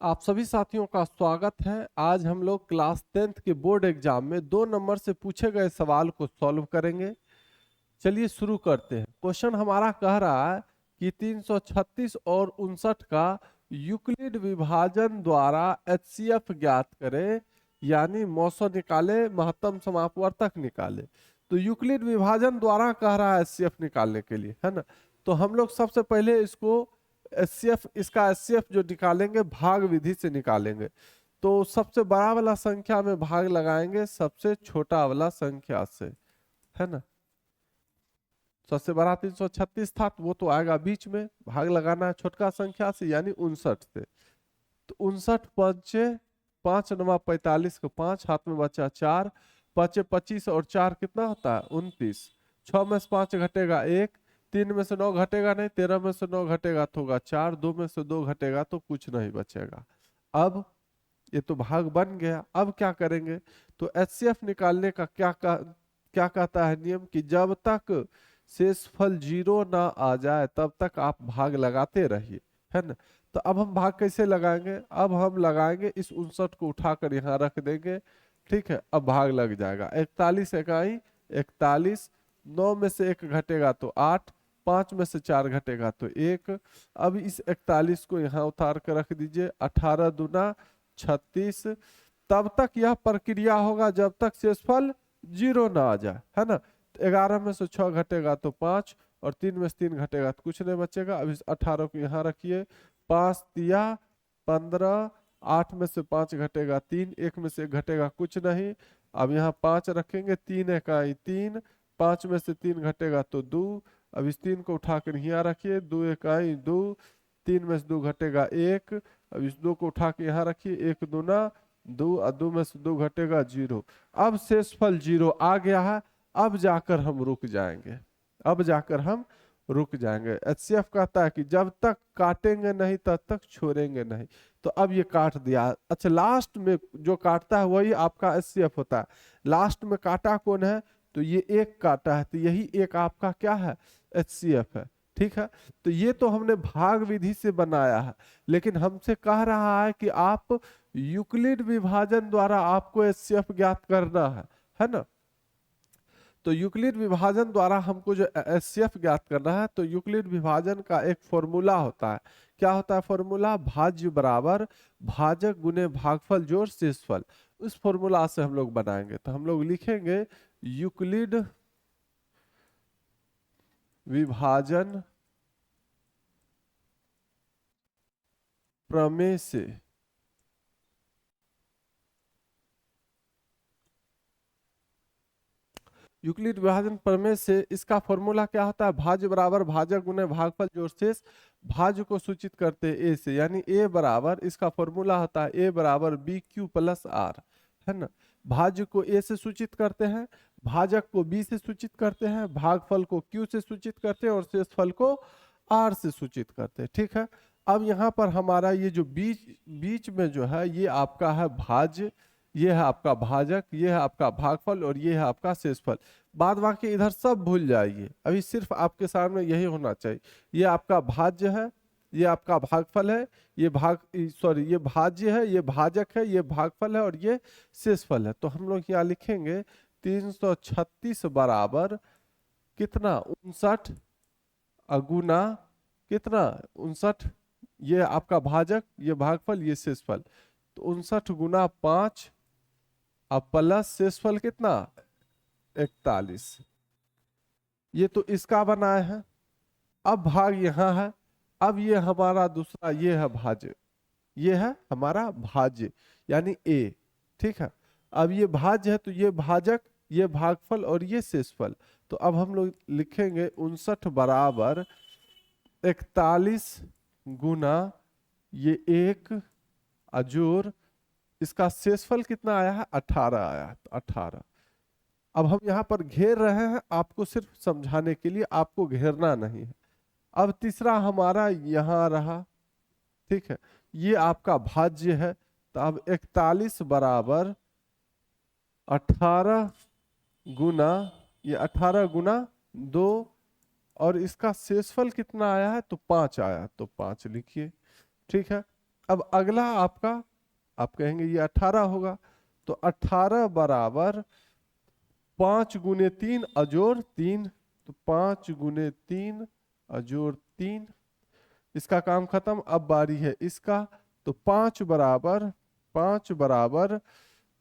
आप सभी साथियों का स्वागत है। आज हम लोग क्लास 10th के बोर्ड एग्जाम में 2 नंबर से पूछे गए सवाल को सॉल्व करेंगे। चलिए शुरू करते हैं। क्वेश्चन हमारा कह रहा है कि 336 और 59 का यूक्लिड विभाजन द्वारा एचसीएफ ज्ञात करें, यानी मौसो निकाले, महत्तम समापवर्तक निकाले। तो यूक्लिड विभाजन द्वारा कह रहा है एचसीएफ निकालने के लिए, है ना। तो हम लोग सबसे पहले इसको इसका एचसीएफ जो निकालेंगे भाग विधि से निकालेंगे। तो सबसे बड़ा वाला संख्या में भाग लगाएंगे सबसे छोटा वाला संख्या से, है ना। सबसे बड़ा 336 था तो वो तो आएगा बीच में, भाग लगाना है छोटका संख्या से यानी 59 से। तो 59 पंचे 5 9 45 को 5 हाथ में बचा 4, 5 25 और 4 कितना होता है 29। 6 में से 5 घटेगा 1, 3 में से 9 घटेगा नहीं, 13 में से 9 घटेगा तो होगा 4, 2 में से 2 घटेगा तो कुछ नहीं बचेगा। अब ये तो भाग बन गया। अब क्या करेंगे, तो एचसीएफ निकालने का क्या कहता है नियम कि जब तक शेषफल 0 ना आ जाए तब तक आप भाग लगाते रहिए, है ना। तो अब हम भाग कैसे लगाएंगे, अब हम लगाएंगे इस 59 को उठाकर यहाँ रख देंगे, ठीक है। अब भाग लग जाएगा 41 इकाई 41, 9 में से 1 घटेगा तो 8, 5 में से 4 घटेगा तो 1। अब इस 41 को यहाँ उतार कर रख दीजिए, 18 दूना 36। तब तक यह प्रक्रिया होगा जब तक शेषफल 0 ना आ जाए, है ना। 11 में से 6 घटेगा तो 5 और 3 में से 3 घटेगा तो कुछ नहीं बचेगा। अब इस 18 को यहाँ रखिए, 5 तिया 15, 8 में से 5 घटेगा 3, 1 में से 1 घटेगा कुछ नहीं। अब यहाँ 5 रखेंगे, 3 इकाई 3, 5 में से 3 घटेगा तो 2। अब इस 3 को उठाकर यहाँ रखिए, 2 इकाई 2, 3 में से 2 घटेगा 1। अब इस 2 को उठा के यहाँ रखिए, 1 दूना 2 और 2 में से 2 घटेगा 0। अब शेषफल 0 आ गया है। अब जाकर हम रुक जाएंगे, अब जाकर हम रुक जाएंगे। एचसीएफ कहता है कि जब तक काटेंगे नहीं तब तक छोड़ेंगे नहीं। तो अब ये काट दिया। अच्छा, लास्ट में जो काटता है वही आपका एचसीएफ होता है। लास्ट में काटा कौन है, तो ये 1 काटा है, तो यही 1 आपका क्या है, एचसीएफ है, ठीक है। तो ये तो हमने भाग विधि से बनाया है, लेकिन हमसे कह रहा है कि आप यूक्लिड विभाजन द्वारा आपको एचसीएफ ज्ञात करना है ना। तो यूक्लिड विभाजन द्वारा हमको जो एचसीएफ ज्ञात करना है, तो यूक्लिड विभाजन का एक फॉर्मूला होता है। क्या होता है फॉर्मूला, भाज्य बराबर भाजक गुने भागफल जोड़ शेषफल। उस फॉर्मूला से हम लोग बनाएंगे। तो हम लोग लिखेंगे यूक्लिड विभाजन प्रमेय से यूक्लिड विभाजन प्रमेय से इसका फॉर्मूला क्या होता है, भाज्य बराबर भाजक गुने भागफल जोड़ शेष। भाज्य को सूचित करते हैं ए से, यानी ए बराबर, इसका फॉर्मूला होता है ए बराबर बी क्यू प्लस आर, है ना। भाज्य को ए से सूचित करते हैं, भाजक को बी से सूचित करते हैं, भागफल को क्यू से सूचित करते हैं और शेषफल को आर से सूचित करते हैं, ठीक है। अब यहाँ पर हमारा ये जो बीच बीच में जो है ये आपका है भाज्य, ये है आपका भाजक, ये है आपका भागफल और ये है आपका शेषफल। बाद बाकी इधर सब भूल जाइए, अभी सिर्फ आपके सामने यही होना चाहिए। ये आपका भाज्य है, ये आपका भागफल है, ये ये भाज्य है, ये भाजक है, ये भागफल है और ये शेषफल है। तो हम लोग यहाँ लिखेंगे 336 बराबर कितना 59 अगुना कितना 59, ये आपका भाजक, ये भागफल, ये शेषफल। तो 59 गुना 5 अब प्लस शेषफल कितना 41। ये तो इसका बनाए हैं। अब भाग यहाँ है। अब ये हमारा दूसरा, ये है भाज्य, ये है हमारा भाज्य यानी ए, ठीक है। अब ये भाज्य है तो ये भाजक, ये भागफल और ये शेषफल। तो अब हम लोग लिखेंगे 59 बराबर 41 गुना ये 1 अजोर, इसका शेषफल कितना आया है 18 आया है, तो 18। अब हम यहाँ पर घेर रहे हैं आपको सिर्फ समझाने के लिए, आपको घेरना नहीं है। अब तीसरा हमारा यहाँ रहा, ठीक है, ये आपका भाज्य है। तो अब 41 बराबर 18 गुना, ये 18 गुना 2 और इसका शेषफल कितना आया है तो 5 आया, तो 5 लिखिए, ठीक है। अब अगला आपका, आप कहेंगे ये 18 होगा, तो 18 बराबर 5 गुने 3 अजोड़ 3, तो 5 गुने 3 अजोड़ 3, इसका काम खत्म। अब बारी है इसका, तो 5 बराबर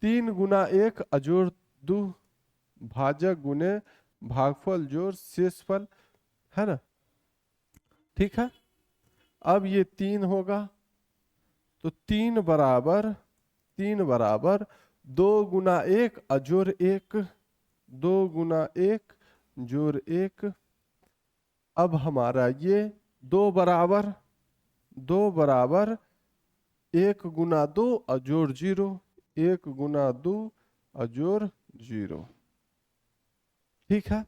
3 गुना 1 अजोड़ 2 भाजक गुने भागफल जोड़ शेषफल, है ना। ठीक है, अब ये 3 होगा, तो 3 बराबर 2 गुना 1 अजोड़ 1, 2 गुना 1 जोड़ 1। अब हमारा ये 2 बराबर 1 गुना 2 अजोड़ 0, 1 गुना 2 अजोड़ 0। ठीक है,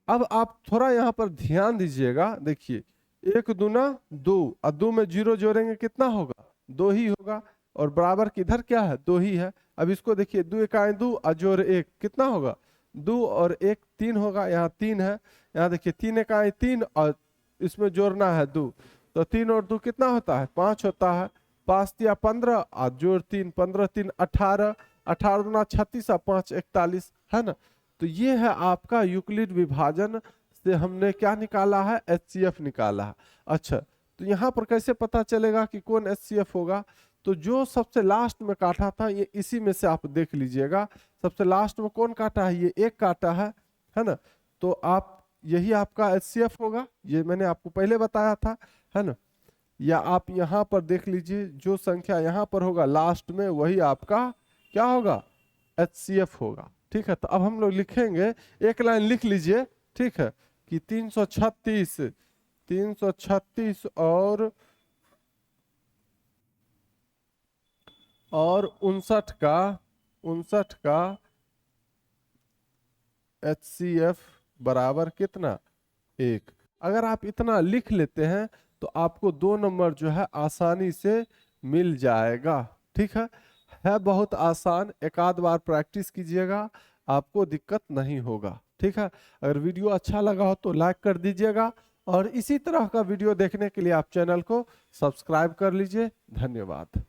अब आप थोड़ा यहाँ पर ध्यान दीजिएगा, देखिए 1 दूना 2 और 2 में 0 जोड़ेंगे कितना होगा, 2 ही होगा, और बराबर किधर क्या है, 2 ही है। अब इसको देखिए 2 इकाई 2 अजोड़ 1 कितना होगा, 2 और 1 3 होगा, यहाँ 3 है, यहाँ देखिए 3 इकाई 3 और इसमें जोड़ना है 2, तो 3 और 2 कितना होता है, 5 होता है। 5 या 15 और जोड़ 3, 15 3 18, 18 दूना 36 और 5 41, है ना। तो ये है आपका यूक्लिड विभाजन से हमने क्या निकाला है, HCF निकाला है। अच्छा, तो यहाँ पर कैसे पता चलेगा कि कौन HCF होगा, तो जो सबसे लास्ट में काटा था ये इसी में से आप देख लीजिएगा, सबसे लास्ट में कौन काटा है, ये 1 काटा है ना, तो आप यही आपका HCF होगा, ये मैंने आपको पहले बताया था, है ना। या आप यहाँ पर देख लीजिए, जो संख्या यहाँ पर होगा लास्ट में वही आपका क्या होगा, HCF होगा। ठीक है, तो अब हम लोग लिखेंगे, एक लाइन लिख लीजिए, ठीक है, कि 336 और 59 का HCF बराबर कितना, 1। अगर आप इतना लिख लेते हैं तो आपको 2 नंबर जो है आसानी से मिल जाएगा। ठीक है बहुत आसान, एक आध बार प्रैक्टिस कीजिएगा, आपको दिक्कत नहीं होगा। ठीक है, अगर वीडियो अच्छा लगा हो तो लाइक कर दीजिएगा, और इसी तरह का वीडियो देखने के लिए आप चैनल को सब्सक्राइब कर लीजिए। धन्यवाद।